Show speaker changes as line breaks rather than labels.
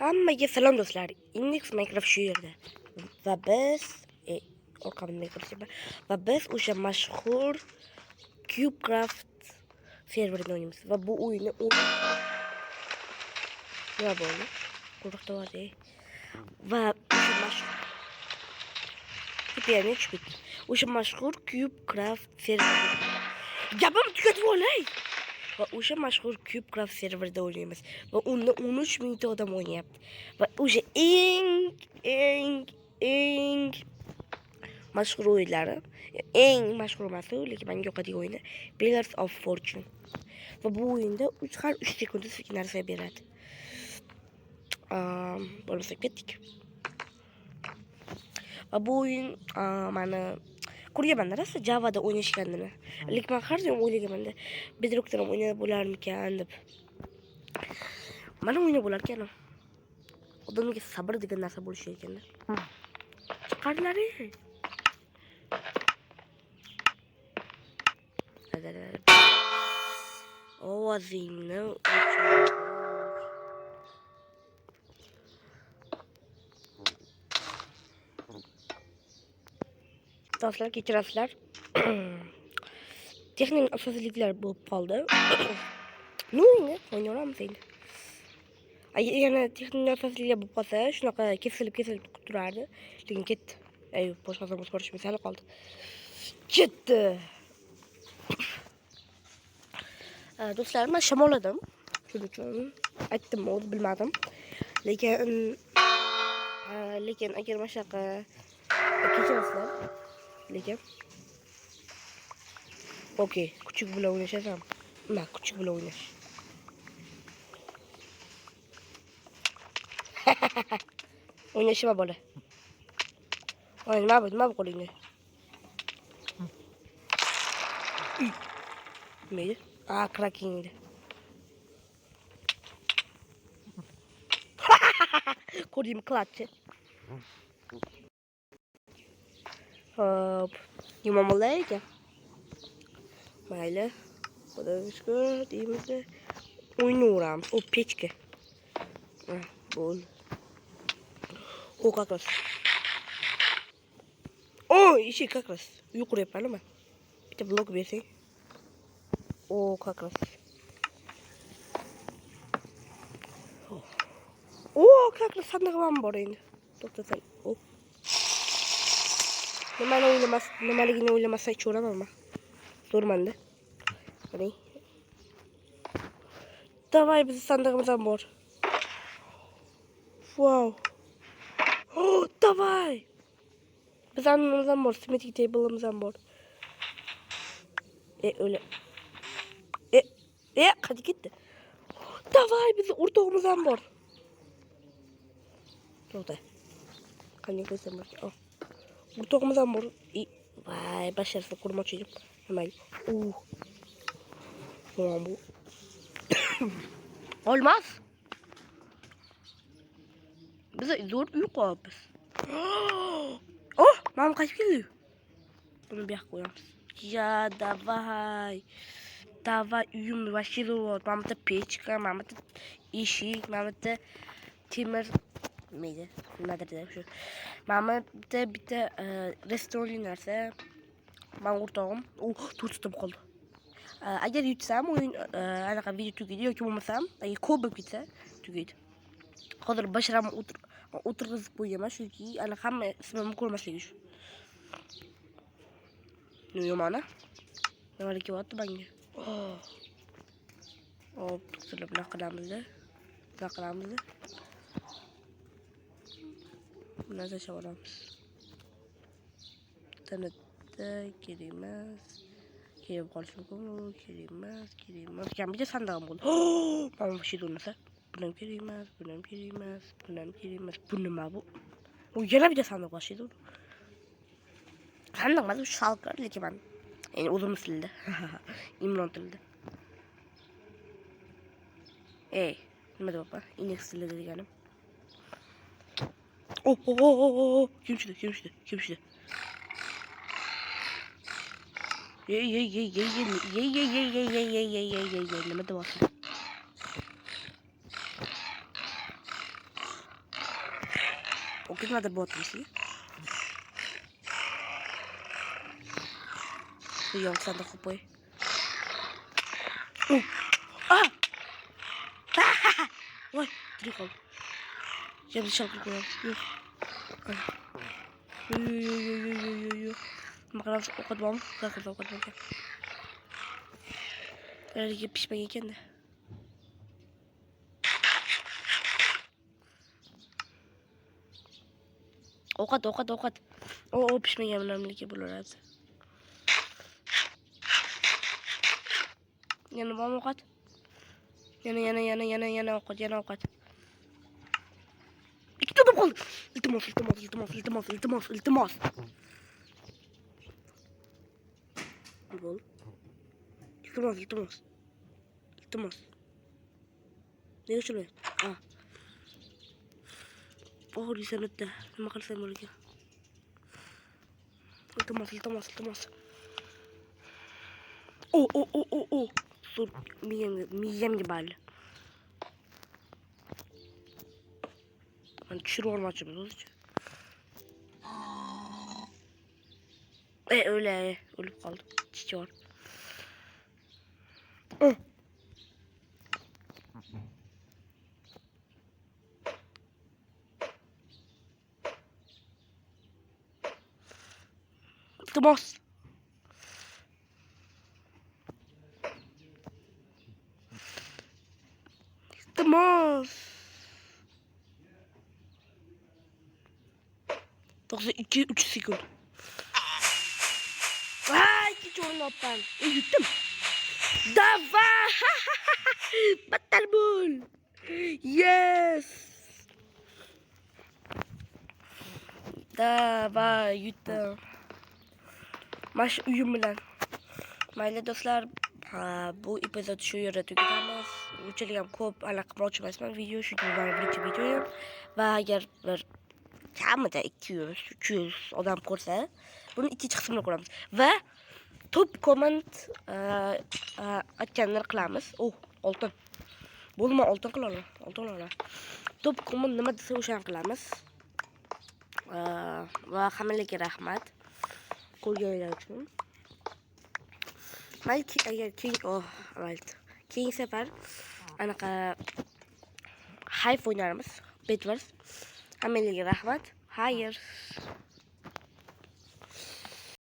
Hammaga salom do'stlar. Index Minecraft shu yerda. Va biz o'sha mashhur CubeCraft serverida o'ynaymiz. Va bu o'yinni nima bo'ldi? Qo'rqitib oldi. Va o'sha mashhur o'sha mashhur CubeCraft serverida. Gapimni tugatib olay. Va o'sha mashhur CubeCraft serverida o'ynaymiz. Va unda 13 mingta odam o'ynayapti. Va o'sha eng mashhur o'yinlari, eng mashhur emas, lekin menga yoqadigan o'yini Pillars of Fortune. Va bu o'yinda har 3 sekundda sizga narsa beradi. Bo'lmasa ketdik. Va bu o'yin meni ko'rganman rosa Javada o'ynashganini. Lekin men har doim o'ylaganman-da, Bedrockda ham o'ynab bo'larmikan deb. Mana o'ynab bo'lar ekan. Odamga sabr degan narsa bo'lishi kerak-da. Chiqarlari. Ovozingni do'stlar, kechirasizlar. Texnik asosiyliklar bo'lib qoldi. Nima o'ynaveramiz endi. Yana texnik asosiyliklar bo'lib qolsa, shunaqa kesilib turardi. Lekin ketdi. Boshqa zamon ko'rishimiz hali qoldi. Ketdi. Do'stlar, men shamolladim. Shuning uchun aytdim, o'zi bilmadim. Lekin agar mana shunaqa kechirasizlar. Lekin okey, kuchuk bilan o'ynashasam. Nima, kuchuk bilan o'ynash. O'ynashma bola. Nima bu qo'lingni? Nima? Cracking edi. Ko'rdingmi, klatchi. Hop, yomonlar ekan. Mayli. Xudoga shukr, deymiz. O'ynaveramiz. O pechka. Bo'l. O как раз. Eshik как раз. Yuqoryapman men. Bitta blok bersang. O как раз. Как раз sandig'im ham bor endi. To'xtasang. Nimaligini o'ylamasdan cho'raman men. Zo'rmanda. Qarang. Davay, biz sandig'imiz ham bor. Wow. Davay. Biz animiz ham bor, symmetric table'imiz ham bor. Öyle. Hadi gitti. Davay, biz o'rtog'imiz ham bor. To'xta. Qanday qo'ysam bor. O'rtog'imiz ham bor. Vay, basharasiz qurmoqchi edim. Nimaga? Bu. Olmaz. Biz zo'r uy qo'yapmiz. Mana qaytib keldi. Buni bu yoqqa qo'yamiz. Ya, davay. Davay, uyim вообще zo'r. Mana bitta pechka, mana bitta eshik, mana bitta temir nimadir shu. Mana bitta restoran narsa. Men o'rtog'im, to'rtib qoldi. Agar yutsam o'yin anaqa video tugaydi yoki bo'lmasam, agar ko'p bo'lib ketsa tugaydi. Hozir basharam o'tirg'izib qo'yganman, chunki ana hamma ismimni ko'rmasligi uchun. Yomona. Nima qilyapti menga? To'xtalib bunaqa qilamiz-da. Buni tashlab olamiz. Tanada kerak emas. Kelib qolish mumkin, kerak emas. Bitta sandig'im bo'ldi. Mana bu shit bo'lmasa, buni ham kerak emas. Bu nima bu? Yana bitta sandiq bor shit. Sandiq emas, shalkar, lekin men endi o'zimiz tilida. Imron tilida. Nima deyapman? Index tilida deganim. Kim tushdi? Nima deyapsan? kimlardir botmuş. Bu yoksa da kupayı. Ah! Vay, direkt al. Şimdi şarkı koyalım. Yok. Yo. Makanan okutmam. Kalkın okutmam. Öyle pişmek iken de. Okat. O pişmek önemli ki bulur hadi. Yana bana okat. Yana okat. İki tane kaldı. İltimas. Bol. İltimas. Ne şöyle? Ah. Oh, di sana dah. Makan sama lagi. İltimas. Oh. Dur. Miyem gibi hali. Hani çürü olmacımız olacak. Öyle. Ölüp kaldım. Çiçeği var. İltimas. İltimas. 2-3 sekund. Ay, çiçeğin alttan. Yuttum. Dava. Batal bul. Yes. Dava yuttum. Maç uyum bilen. Mayli do'stlar, bu epizod shu yerda tugatamiz. Unchalik ham ko'p qilmoqchi emasman video, chunki bu meni birinchi videoyim va agar bir kamida 200-300 odam ko'rsa, buni ikkinchi qismini ko'ramiz va top komment aytganlar qilamiz. Oltin. Bo'lma, oltin qilamiz. Top komment nima desa o'shani qilamiz. Va hammalarga rahmat. Ko'rganinglar uchun. Belki agar keyingi safar anaqa Hive o'ynarmiz. Bedwars. Hammalarga rahmat. Xayr.